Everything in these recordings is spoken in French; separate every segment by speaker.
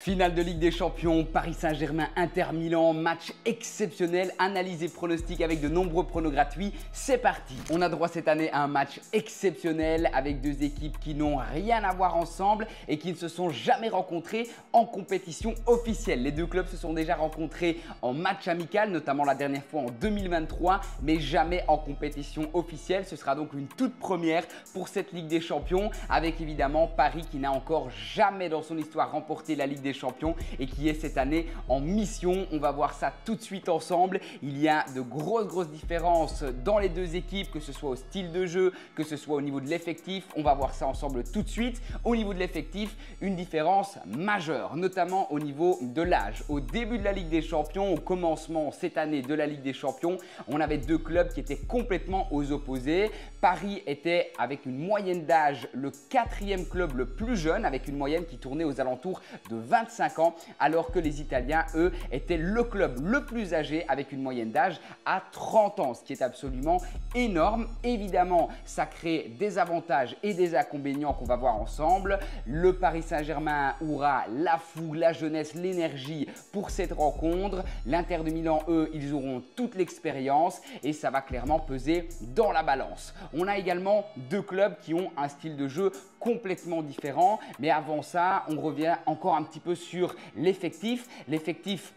Speaker 1: Finale de Ligue des Champions, Paris Saint-Germain, Inter Milan, match exceptionnel, analyse et pronostic avec de nombreux pronos gratuits, c'est parti. On a droit cette année à un match exceptionnel avec deux équipes qui n'ont rien à voir ensemble et qui ne se sont jamais rencontrées en compétition officielle. Les deux clubs se sont déjà rencontrés en match amical, notamment la dernière fois en 2023, mais jamais en compétition officielle. Ce sera donc une toute première pour cette Ligue des Champions avec évidemment Paris qui n'a encore jamais dans son histoire remporté la Ligue des Champions et qui est cette année en mission. On va voir ça tout de suite ensemble. Il y a de grosses différences dans les deux équipes, que ce soit au style de jeu, que ce soit au niveau de l'effectif. On va voir ça ensemble tout de suite. Au niveau de l'effectif, une différence majeure, notamment au niveau de l'âge. Au début de la Ligue des Champions, au commencement cette année de la Ligue des Champions, on avait deux clubs qui étaient complètement aux opposés. Paris était avec une moyenne d'âge le quatrième club le plus jeune, avec une moyenne qui tournait aux alentours de 25 ans, alors que les Italiens, eux, étaient le club le plus âgé avec une moyenne d'âge à 30 ans, ce qui est absolument énorme. Évidemment, ça crée des avantages et des inconvénients qu'on va voir ensemble. Le Paris Saint-Germain aura la fougue, la jeunesse, l'énergie pour cette rencontre. L'Inter de Milan, eux, ils auront toute l'expérience et ça va clairement peser dans la balance. On a également deux clubs qui ont un style de jeu complètement différent, mais avant ça, on revient encore un petit peu sur l'effectif. L'effectif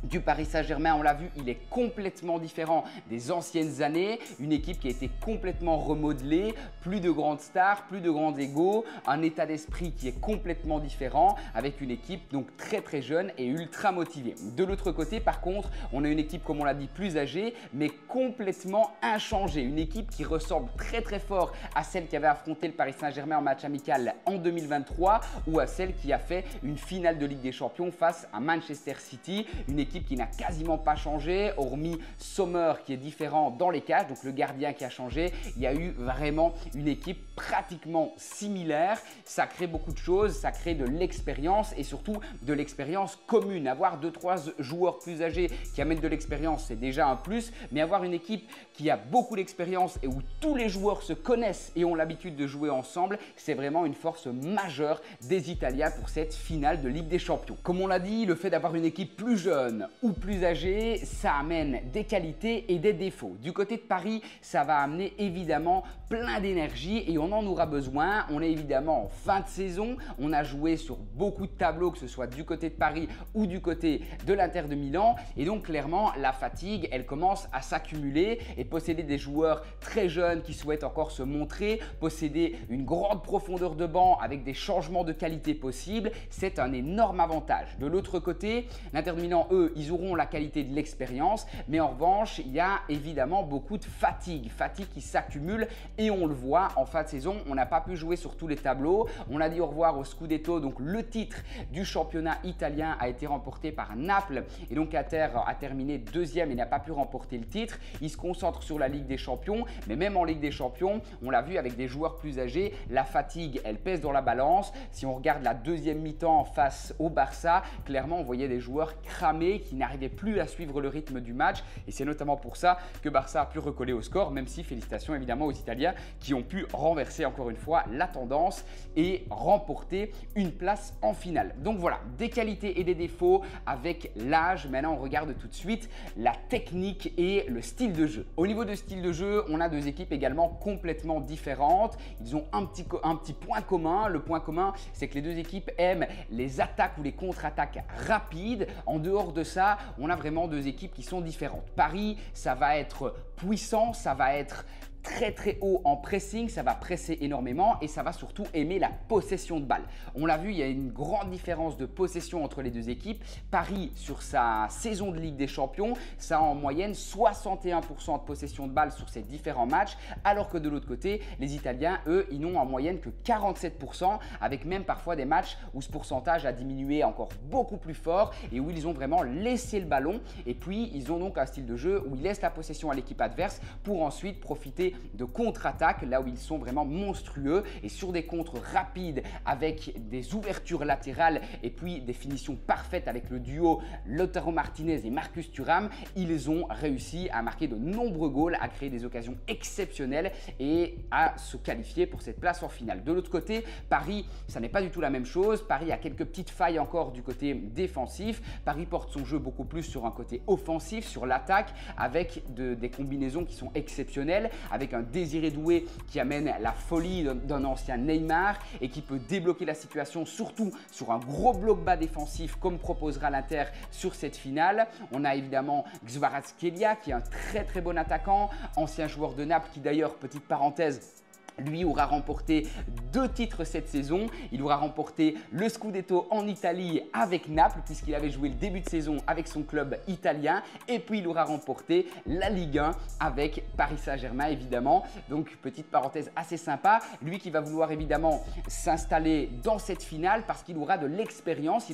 Speaker 1: du Paris Saint-Germain, on l'a vu, il est complètement différent des anciennes années. Une équipe qui a été complètement remodelée, plus de grandes stars, plus de grands égos, un état d'esprit qui est complètement différent avec une équipe donc très jeune et ultra motivée. De l'autre côté, par contre, on a une équipe, comme on l'a dit, plus âgée, mais complètement inchangée. Une équipe qui ressemble très fort à celle qui avait affronté le Paris Saint-Germain en match amical en 2023 ou à celle qui a fait une finale de Ligue des Champions face à Manchester City. Une équipe qui n'a quasiment pas changé, hormis Sommer qui est différent dans les cages, donc le gardien qui a changé. Il y a eu vraiment une équipe pratiquement similaire. Ça crée beaucoup de choses, ça crée de l'expérience et surtout de l'expérience commune. Avoir 2-3 joueurs plus âgés qui amènent de l'expérience, c'est déjà un plus, mais avoir une équipe qui a beaucoup d'expérience et où tous les joueurs se connaissent et ont l'habitude de jouer ensemble, c'est vraiment une force majeure des Italiens pour cette finale de Ligue des Champions. Comme on l'a dit, le fait d'avoir une équipe plus jeune ou plus âgé, ça amène des qualités et des défauts. Du côté de Paris, ça va amener évidemment plein d'énergie et on en aura besoin. On est évidemment en fin de saison, on a joué sur beaucoup de tableaux, que ce soit du côté de Paris ou du côté de l'Inter de Milan et donc clairement la fatigue, elle commence à s'accumuler et posséder des joueurs très jeunes qui souhaitent encore se montrer, posséder une grande profondeur de banc avec des changements de qualité possibles, c'est un énorme avantage. De l'autre côté, l'Inter de Milan, eux, ils auront la qualité de l'expérience, mais en revanche, il y a évidemment beaucoup de fatigue qui s'accumule et on le voit en fin de saison, on n'a pas pu jouer sur tous les tableaux. On a dit au revoir au Scudetto, donc le titre du championnat italien a été remporté par Naples et donc Inter a terminé deuxième et n'a pas pu remporter le titre. Il se concentre sur la Ligue des Champions, mais même en Ligue des Champions, on l'a vu avec des joueurs plus âgés, la fatigue, elle pèse dans la balance. Si on regarde la deuxième mi-temps face au Barça, clairement, on voyait des joueurs cramés qui n'arrivaient plus à suivre le rythme du match et c'est notamment pour ça que Barça a pu recoller au score, même si félicitations évidemment aux Italiens qui ont pu renverser encore une fois la tendance et remporter une place en finale. Donc voilà, des qualités et des défauts avec l'âge. Maintenant on regarde tout de suite la technique et le style de jeu. Au niveau de style de jeu, on a deux équipes également complètement différentes. Ils ont un petit point commun. Le point commun, c'est que les deux équipes aiment les attaques ou les contre-attaques rapides. En dehors de ça, on a vraiment deux équipes qui sont différentes. Paris, ça va être puissant, ça va être très haut en pressing, ça va presser énormément et ça va surtout aimer la possession de balle. On l'a vu, il y a une grande différence de possession entre les deux équipes. Paris, sur sa saison de Ligue des Champions, ça a en moyenne 61% de possession de balle sur ces différents matchs, alors que de l'autre côté, les Italiens, eux, ils n'ont en moyenne que 47%, avec même parfois des matchs où ce pourcentage a diminué encore beaucoup plus fort et où ils ont vraiment laissé le ballon. Et puis, ils ont donc un style de jeu où ils laissent la possession à l'équipe adverse pour ensuite profiter de contre-attaque, là où ils sont vraiment monstrueux, et sur des contres rapides avec des ouvertures latérales et puis des finitions parfaites avec le duo Lautaro Martinez et Marcus Thuram, ils ont réussi à marquer de nombreux goals, à créer des occasions exceptionnelles et à se qualifier pour cette place en finale. De l'autre côté, Paris, ça n'est pas du tout la même chose. Paris a quelques petites failles encore du côté défensif. Paris porte son jeu beaucoup plus sur un côté offensif, sur l'attaque, avec des combinaisons qui sont exceptionnelles, avec un Désiré Doué qui amène la folie d'un ancien Neymar et qui peut débloquer la situation, surtout sur un gros bloc bas défensif comme proposera l'Inter sur cette finale. On a évidemment Kvaratskhelia qui est un très bon attaquant, ancien joueur de Naples qui d'ailleurs, petite parenthèse, lui aura remporté 2 titres cette saison. Il aura remporté le Scudetto en Italie avec Naples puisqu'il avait joué le début de saison avec son club italien, et puis il aura remporté la Ligue 1 avec Paris Saint-Germain évidemment. Donc petite parenthèse assez sympa, lui qui va vouloir évidemment s'installer dans cette finale parce qu'il aura de l'expérience,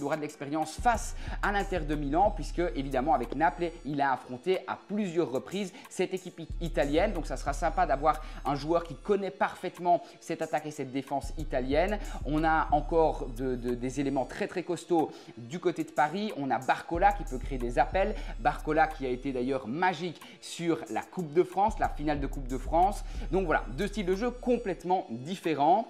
Speaker 1: face à l'Inter de Milan puisque évidemment avec Naples il a affronté à plusieurs reprises cette équipe italienne. Donc ça sera sympa d'avoir un joueur qui connaît parfaitement cette attaque et cette défense italienne. On a encore des éléments très costauds du côté de Paris. On a Barcola qui peut créer des appels. Barcola qui a été d'ailleurs magique sur la Coupe de France, la finale de Coupe de France. Donc voilà, 2 styles de jeu complètement différents.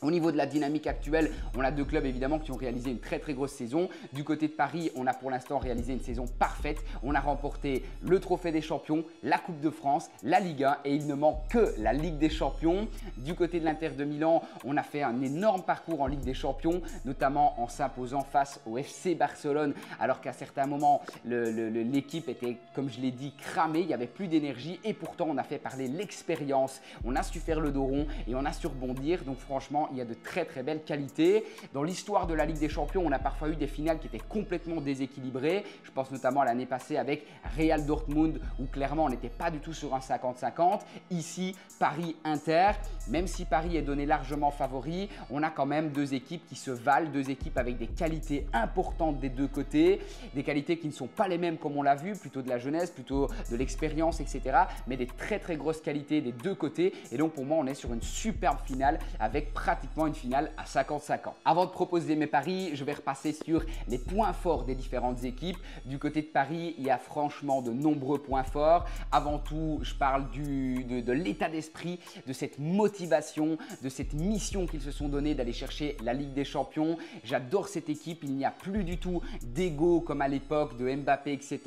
Speaker 1: Au niveau de la dynamique actuelle, on a 2 clubs évidemment qui ont réalisé une très grosse saison. Du côté de Paris, on a pour l'instant réalisé une saison parfaite. On a remporté le Trophée des Champions, la Coupe de France, la Ligue 1 et il ne manque que la Ligue des Champions. Du côté de l'Inter de Milan, on a fait un énorme parcours en Ligue des Champions, notamment en s'imposant face au FC Barcelone, alors qu'à certains moments, l'équipe était, comme je l'ai dit, cramée, il n'y avait plus d'énergie et pourtant on a fait parler l'expérience. On a su faire le dos rond et on a su rebondir. Donc franchement, il y a de très belles qualités. Dans l'histoire de la Ligue des Champions, on a parfois eu des finales qui étaient complètement déséquilibrées. Je pense notamment à l'année passée avec Real Dortmund où clairement on n'était pas du tout sur un 50-50. Ici, Paris-Inter, même si Paris est donné largement favori, on a quand même 2 équipes qui se valent, 2 équipes avec des qualités importantes des 2 côtés, des qualités qui ne sont pas les mêmes comme on l'a vu, plutôt de la jeunesse, plutôt de l'expérience, etc. Mais des très grosses qualités des 2 côtés. Et donc pour moi, on est sur une superbe finale avec pratiquement une finale à 50-50. Avant de proposer mes paris, je vais repasser sur les points forts des différentes équipes. Du côté de Paris, il y a franchement de nombreux points forts. Avant tout, je parle de l'état d'esprit, de cette motivation, de cette mission qu'ils se sont donnée d'aller chercher la Ligue des Champions. J'adore cette équipe, il n'y a plus du tout d'ego comme à l'époque de Mbappé, etc.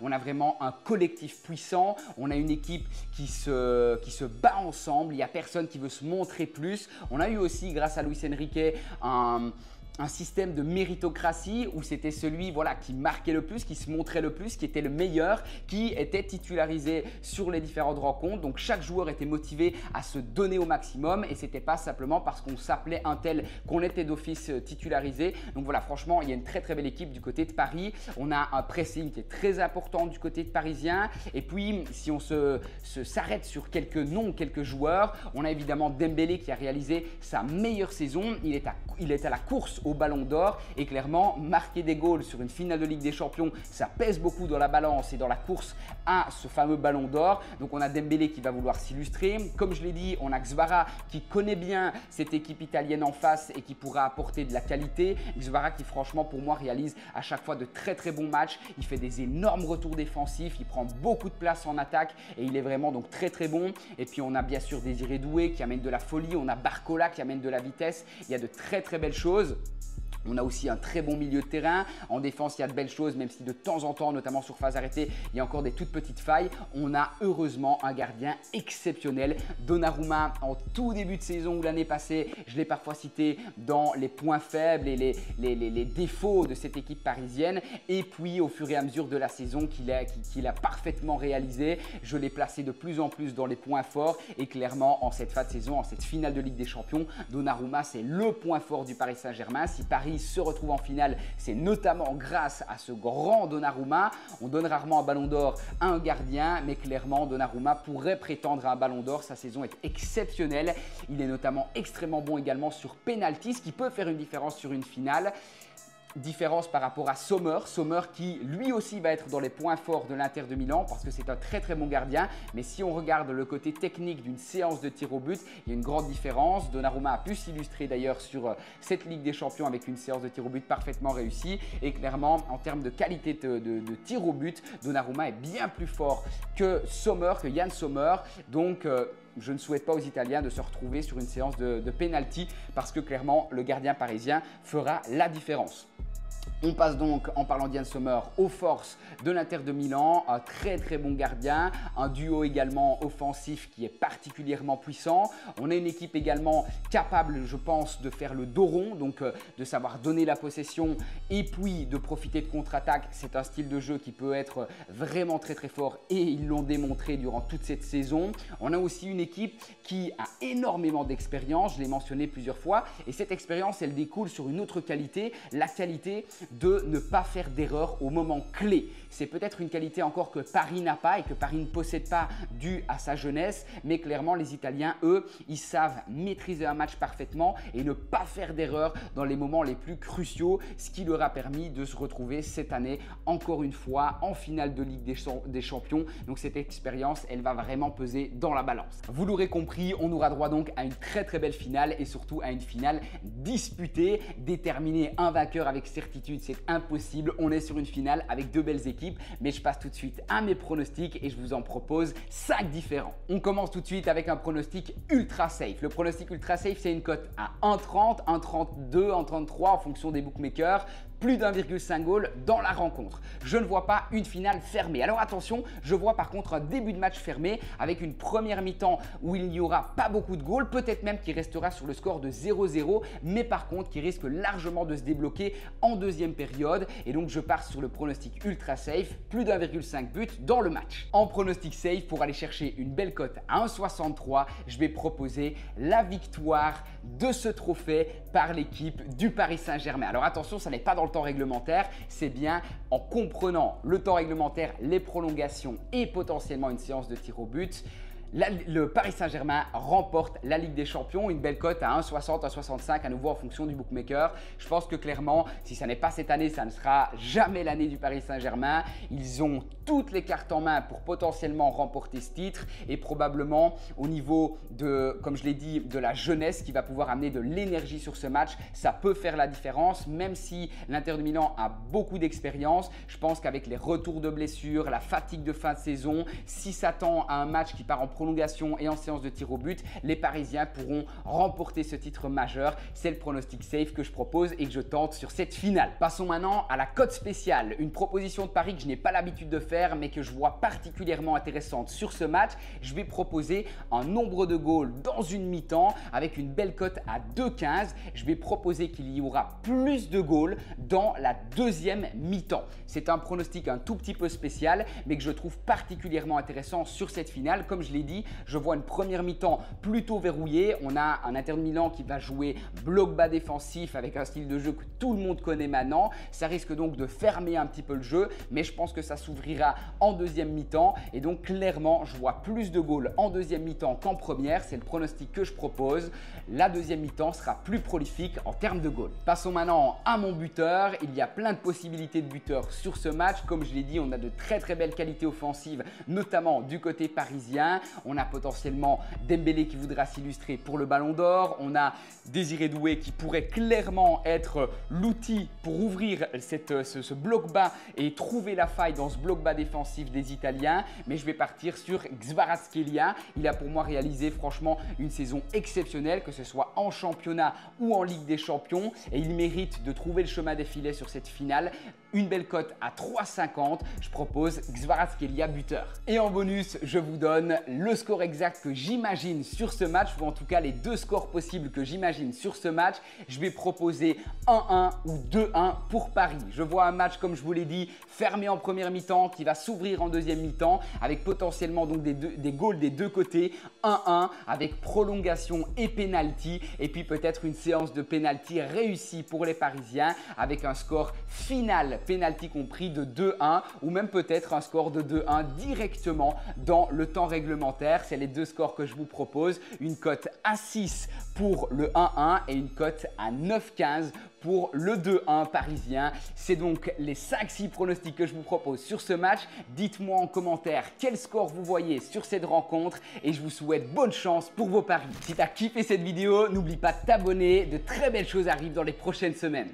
Speaker 1: On a vraiment un collectif puissant, on a une équipe qui se bat ensemble, il n'y a personne qui veut se montrer plus. On a eu aussi, grâce à Luis Enrique, un système de méritocratie où c'était celui qui marquait le plus, qui se montrait le plus, qui était le meilleur, qui était titularisé sur les différentes rencontres. Donc chaque joueur était motivé à se donner au maximum et c'était pas simplement parce qu'on s'appelait un tel qu'on était d'office titularisé. Donc voilà, franchement, il y a une très belle équipe du côté de Paris. On a un pressing qui est très important du côté de Parisien. Et puis, si on s'arrête sur quelques noms, quelques joueurs, on a évidemment Dembélé qui a réalisé sa meilleure saison. Il est à la course au Ballon d'Or et clairement marquer des goals sur une finale de Ligue des Champions, ça pèse beaucoup dans la balance et dans la course à ce fameux Ballon d'Or. Donc on a Dembélé qui va vouloir s'illustrer. Comme je l'ai dit, on a Kvara qui connaît bien cette équipe italienne en face et qui pourra apporter de la qualité. Kvara qui franchement pour moi réalise à chaque fois de très bons matchs. Il fait des énormes retours défensifs, il prend beaucoup de place en attaque et il est vraiment donc très bon. Et puis on a bien sûr Désiré Doué qui amène de la folie, on a Barcola qui amène de la vitesse. Il y a de très belles choses. On a aussi un très bon milieu de terrain. En défense, il y a de belles choses, même si de temps en temps, notamment sur phase arrêtée, il y a encore des toutes petites failles. On a heureusement un gardien exceptionnel. Donnarumma, en tout début de saison ou l'année passée, je l'ai parfois cité dans les points faibles et les défauts de cette équipe parisienne. Et puis, au fur et à mesure de la saison qu'il a parfaitement réalisé, je l'ai placé de plus en plus dans les points forts. Et clairement, en cette fin de saison, en cette finale de Ligue des Champions, Donnarumma, c'est le point fort du Paris Saint-Germain. Si Paris se retrouve en finale, c'est notamment grâce à ce grand Donnarumma. On donne rarement un Ballon d'Or à un gardien, mais clairement Donnarumma pourrait prétendre à un Ballon d'Or. Sa saison est exceptionnelle. Il est notamment extrêmement bon également sur penalty, ce qui peut faire une différence sur une finale. différence par rapport à Sommer. Sommer qui lui aussi va être dans les points forts de l'Inter de Milan parce que c'est un très très bon gardien. Mais si on regarde le côté technique d'une séance de tir au but, il y a une grande différence. Donnarumma a pu s'illustrer d'ailleurs sur cette Ligue des Champions avec une séance de tir au but parfaitement réussie. Et clairement, en termes de qualité de tir au but, Donnarumma est bien plus fort que Sommer, que Yann Sommer. Donc, je ne souhaite pas aux Italiens de se retrouver sur une séance de penalty parce que clairement, le gardien parisien fera la différence. On passe donc, en parlant d'Yann Sommer, aux forces de l'Inter de Milan, un très très bon gardien, un duo également offensif qui est particulièrement puissant. On a une équipe également capable, je pense, de faire le dos rond, donc de savoir donner la possession et puis de profiter de contre-attaque. C'est un style de jeu qui peut être vraiment très très fort et ils l'ont démontré durant toute cette saison. On a aussi une équipe qui a énormément d'expérience, je l'ai mentionné plusieurs fois, et cette expérience, elle découle sur une autre qualité, la qualité de ne pas faire d'erreur au moment clé. C'est peut-être une qualité encore que Paris n'a pas et que Paris ne possède pas dû à sa jeunesse, mais clairement les Italiens, eux, ils savent maîtriser un match parfaitement et ne pas faire d'erreur dans les moments les plus cruciaux, ce qui leur a permis de se retrouver cette année encore une fois en finale de Ligue des Champions. Donc cette expérience, elle va vraiment peser dans la balance. Vous l'aurez compris, on aura droit donc à une très très belle finale et surtout à une finale disputée. Déterminer un vainqueur avec certitude, c'est impossible. On est sur une finale avec deux belles équipes, mais je passe tout de suite à mes pronostics et je vous en propose 5 différents. On commence tout de suite avec un pronostic ultra safe. Le pronostic ultra safe, c'est une cote à 1,30, 1,32, 1,33 en fonction des bookmakers. Plus d'1,5 goal dans la rencontre. Je ne vois pas une finale fermée. Alors attention, je vois par contre un début de match fermé avec une première mi-temps où il n'y aura pas beaucoup de goals, peut-être même qu'il restera sur le score de 0-0, mais par contre qui risque largement de se débloquer en deuxième période. Et donc je pars sur le pronostic ultra safe, plus d'1,5 but dans le match. En pronostic safe, pour aller chercher une belle cote à 1,63, je vais proposer la victoire de ce trophée par l'équipe du Paris Saint-Germain. Alors attention, ça n'est pas dans le temps réglementaire, c'est bien en comprenant le temps réglementaire, les prolongations et potentiellement une séance de tir au but. Le Paris Saint-Germain remporte la Ligue des Champions, une belle cote à 1,60, 1,65 à nouveau en fonction du bookmaker. Je pense que clairement, si ça n'est pas cette année, ça ne sera jamais l'année du Paris Saint-Germain. Ils ont toutes les cartes en main pour potentiellement remporter ce titre et probablement au niveau de, comme je l'ai dit, de la jeunesse qui va pouvoir amener de l'énergie sur ce match, ça peut faire la différence. Même si l'Inter de Milan a beaucoup d'expérience, je pense qu'avec les retours de blessures, la fatigue de fin de saison, si s'attend à un match qui part en prolongation et en séance de tir au but, les Parisiens pourront remporter ce titre majeur. C'est le pronostic safe que je propose et que je tente sur cette finale. Passons maintenant à la cote spéciale, une proposition de pari que je n'ai pas l'habitude de faire mais que je vois particulièrement intéressante sur ce match. Je vais proposer un nombre de goals dans une mi-temps avec une belle cote à 2,15. Je vais proposer qu'il y aura plus de goals dans la deuxième mi-temps. C'est un pronostic un tout petit peu spécial mais que je trouve particulièrement intéressant sur cette finale. Comme je l'ai dit, je vois une première mi-temps plutôt verrouillée. On a un Inter de Milan qui va jouer bloc bas défensif avec un style de jeu que tout le monde connaît maintenant. Ça risque donc de fermer un petit peu le jeu, mais je pense que ça s'ouvrira en deuxième mi-temps. Et donc clairement, je vois plus de goals en deuxième mi-temps qu'en première. C'est le pronostic que je propose. La deuxième mi-temps sera plus prolifique en termes de goals. Passons maintenant à mon buteur. Il y a plein de possibilités de buteurs sur ce match. Comme je l'ai dit, on a de très très belles qualités offensives, notamment du côté parisien. On a potentiellement Dembélé qui voudra s'illustrer pour le Ballon d'Or. On a Désiré Doué qui pourrait clairement être l'outil pour ouvrir ce bloc bas et trouver la faille dans ce bloc bas défensif des Italiens. Mais je vais partir sur Kvaratskhelia. Il a pour moi réalisé franchement une saison exceptionnelle, que ce soit en championnat ou en Ligue des Champions. Et il mérite de trouver le chemin des filets sur cette finale. Une belle cote à 3,50. Je propose Kvaratskhelia buteur. Et en bonus, je vous donne le score exact que j'imagine sur ce match, ou en tout cas les deux scores possibles que j'imagine sur ce match. Je vais proposer 1-1 ou 2-1 pour Paris. Je vois un match, comme je vous l'ai dit, fermé en première mi-temps, qui va s'ouvrir en deuxième mi-temps, avec potentiellement donc des goals des deux côtés. 1-1 avec prolongation et penalty, et puis peut-être une séance de penalty réussie pour les Parisiens, avec un score final, penalty compris, de 2-1, ou même peut-être un score de 2-1 directement dans le temps réglementaire. commentaire. C'est les deux scores que je vous propose. Une cote à 6 pour le 1-1 et une cote à 9,15 pour le 2-1 parisien. C'est donc les 5-6 pronostics que je vous propose sur ce match. Dites-moi en commentaire quel score vous voyez sur cette rencontre et je vous souhaite bonne chance pour vos paris. Si tu as kiffé cette vidéo, n'oublie pas de t'abonner. De très belles choses arrivent dans les prochaines semaines.